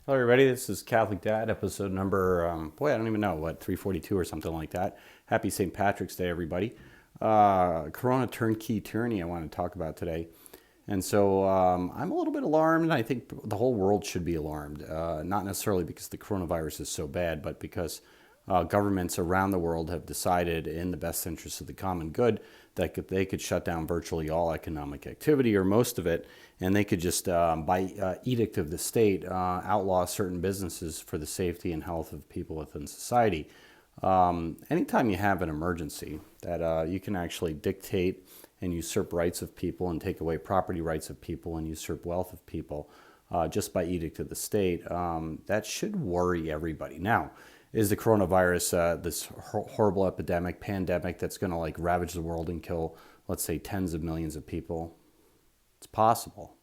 Hello, everybody. This is Catholic Dad, episode number, I don't even know, 342 or something like that. Happy St. Patrick's Day, everybody. Corona Turnkey Tyranny I want to talk about today. And so I'm a little bit alarmed, and I think the whole world should be alarmed. Not necessarily because the coronavirus is so bad, but because governments around the world have decided, in the best interest of the common good, that they could shut down virtually all economic activity or most of it, and they could just, by edict of the state, outlaw certain businesses for the safety and health of people within society. Anytime you have an emergency that you can actually dictate and usurp rights of people and take away property rights of people and usurp wealth of people just by edict of the state, that should worry everybody. Now, is the coronavirus this horrible epidemic, pandemic that's going to like ravage the world and kill, let's say, tens of millions of people? It's possible.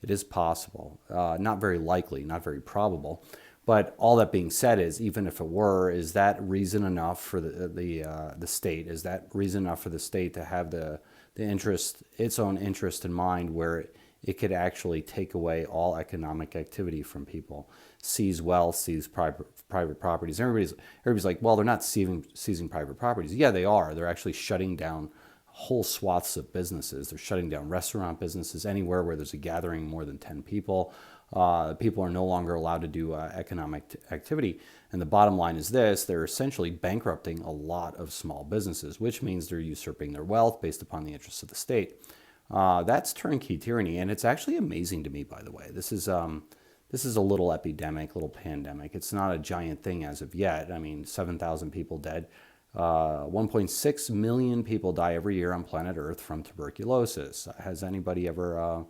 It is possible. Not very likely, not very probable. But all that being said is, even if it were, is that reason enough for the state? Is that reason enough for the state to have the interest, its own interest in mind, where it could actually take away all economic activity from people, seize wealth, seize private properties? Everybody's like, well, they're not seizing private properties. Yeah, they are. They're actually shutting down whole swaths of businesses. They're shutting down restaurant businesses, anywhere where there's a gathering more than 10 people. People are no longer allowed to do economic activity. And the bottom line is this: they're essentially bankrupting a lot of small businesses, which means they're usurping their wealth based upon the interests of the state. That's turnkey tyranny, and it's actually amazing to me, by the way. This is a little epidemic, little pandemic. It's not a giant thing as of yet. I mean, 7,000 people dead. 1.6 million people die every year on planet Earth from tuberculosis. Has anybody ever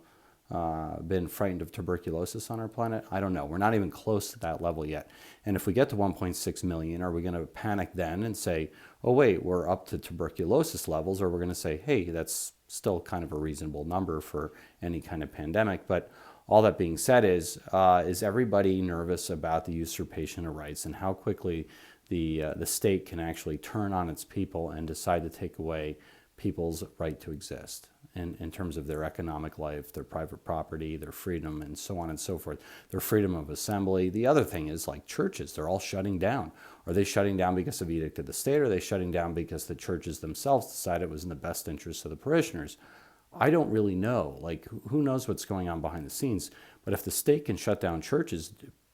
been frightened of tuberculosis on our planet? I don't know. We're not even close to that level yet. And if we get to 1.6 million, are we going to panic then and say, oh, wait, we're up to tuberculosis levels? Or we're going to say, hey, that's still kind of a reasonable number for any kind of pandemic. But all that being said is everybody nervous about the usurpation of rights and how quickly the state can actually turn on its people and decide to take away people's right to exist in terms of their economic life, their private property, their freedom, and so on and so forth, their freedom of assembly. The other thing is, like churches, they're all shutting down. Are they shutting down because of edict of the state, or are they shutting down because the churches themselves decided it was in the best interest of the parishioners? I don't really know. Like, who knows what's going on behind the scenes? But if the state can shut down churches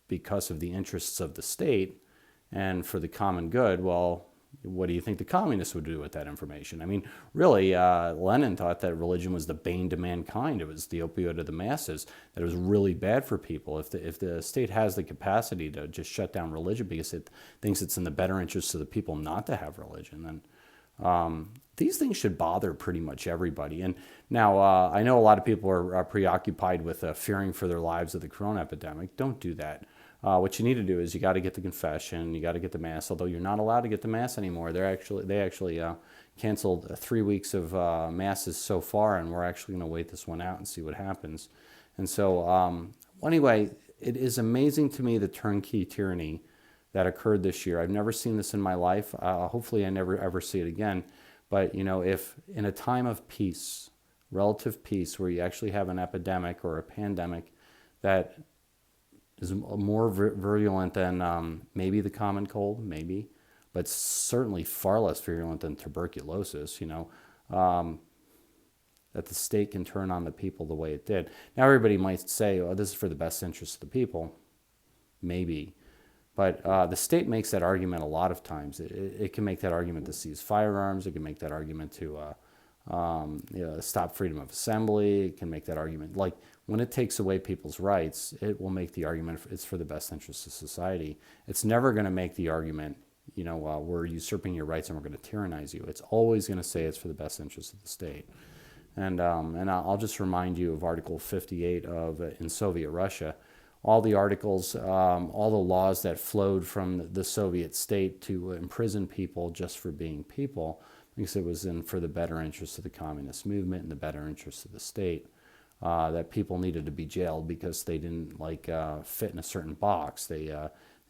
because of the interests of the state and for the common good, well, what do you think the communists would do with that information? I mean, really, Lenin thought that religion was the bane to mankind. It was the opioid of the masses, that it was really bad for people. If the state has the capacity to just shut down religion because it thinks it's in the better interest of the people not to have religion, then these things should bother pretty much everybody. And now, I know a lot of people are preoccupied with fearing for their lives of the corona epidemic. Don't do that. What you need to do is you got to get the confession, you got to get the mass. Although you're not allowed to get the mass anymore, they actually canceled 3 weeks of masses so far, and we're actually going to wait this one out and see what happens. And so, anyway, it is amazing to me the turnkey tyranny that occurred this year. I've never seen this in my life. Hopefully, I never ever see it again. But if in a time of peace, relative peace, where you actually have an epidemic or a pandemic that is more virulent than maybe the common cold, maybe, but certainly far less virulent than tuberculosis, that the state can turn on the people the way it did. Now, everybody might say, oh, this is for the best interest of the people. Maybe. But the state makes that argument a lot of times. It can make that argument to seize firearms. It can make that argument to stop freedom of assembly. It can make that argument. Like, when it takes away people's rights, it will make the argument it's for the best interest of society. It's never going to make the argument, we're usurping your rights and we're going to tyrannize you. It's always going to say it's for the best interest of the state. And I'll just remind you of Article 58 in Soviet Russia. All the articles, all the laws that flowed from the Soviet state to imprison people just for being people, because it was for the better interest of the communist movement and the better interest of the state. That people needed to be jailed because they didn't fit in a certain box. They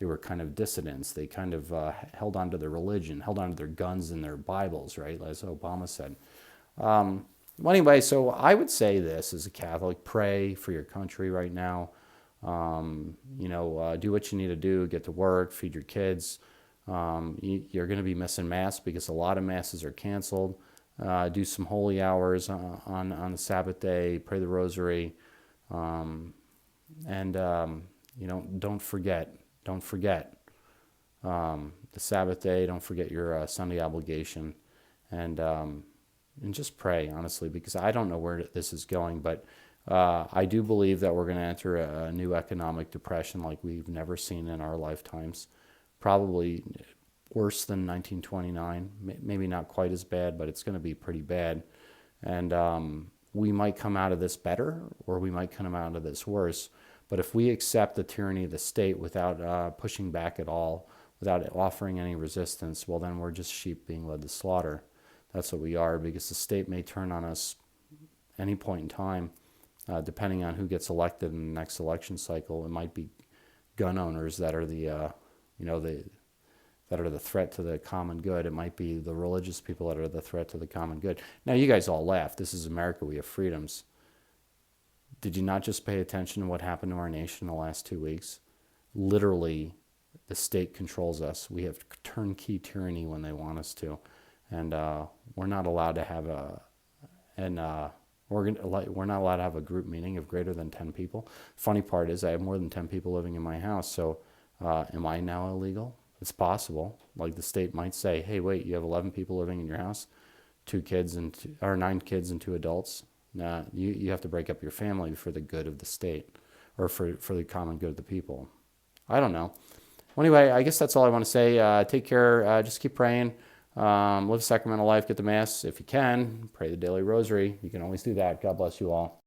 were kind of dissidents. They kind of held on to their religion, held on to their guns and their Bibles, right, as Obama said. Well, anyway, so I would say this as a Catholic: pray for your country right now. Do what you need to do, get to work, feed your kids. You're going to be missing mass because a lot of masses are canceled. Do some holy hours on the Sabbath day, pray the rosary, and don't forget the Sabbath day. Don't forget your Sunday obligation, and just pray honestly, because I don't know where this is going, but I do believe that we're going to enter a new economic depression like we've never seen in our lifetimes. Probably worse than 1929. Maybe not quite as bad, but it's going to be pretty bad. And we might come out of this better, or we might come out of this worse. But if we accept the tyranny of the state without pushing back at all, without offering any resistance, well, then we're just sheep being led to slaughter. That's what we are, because the state may turn on us any point in time, depending on who gets elected in the next election cycle. It might be gun owners that are the threat to the common good. It might be the religious people that are the threat to the common good. Now, you guys all laugh. This is America. We have freedoms. Did you not just pay attention to what happened to our nation in the last 2 weeks? Literally, the state controls us. We have turnkey tyranny when they want us to, and we're not allowed to have we're not allowed to have a group meeting of greater than 10 people. Funny part is I have more than 10 people living in my house, so am I now illegal? It's possible. Like, the state might say, hey, wait, you have 11 people living in your house, 9 kids and 2 adults. Nah, you have to break up your family for the good of the state, or for the common good of the people. I don't know. Well, anyway, I guess that's all I want to say. Take care. Just keep praying. Live a sacramental life. Get the Mass if you can. Pray the daily rosary. You can always do that. God bless you all.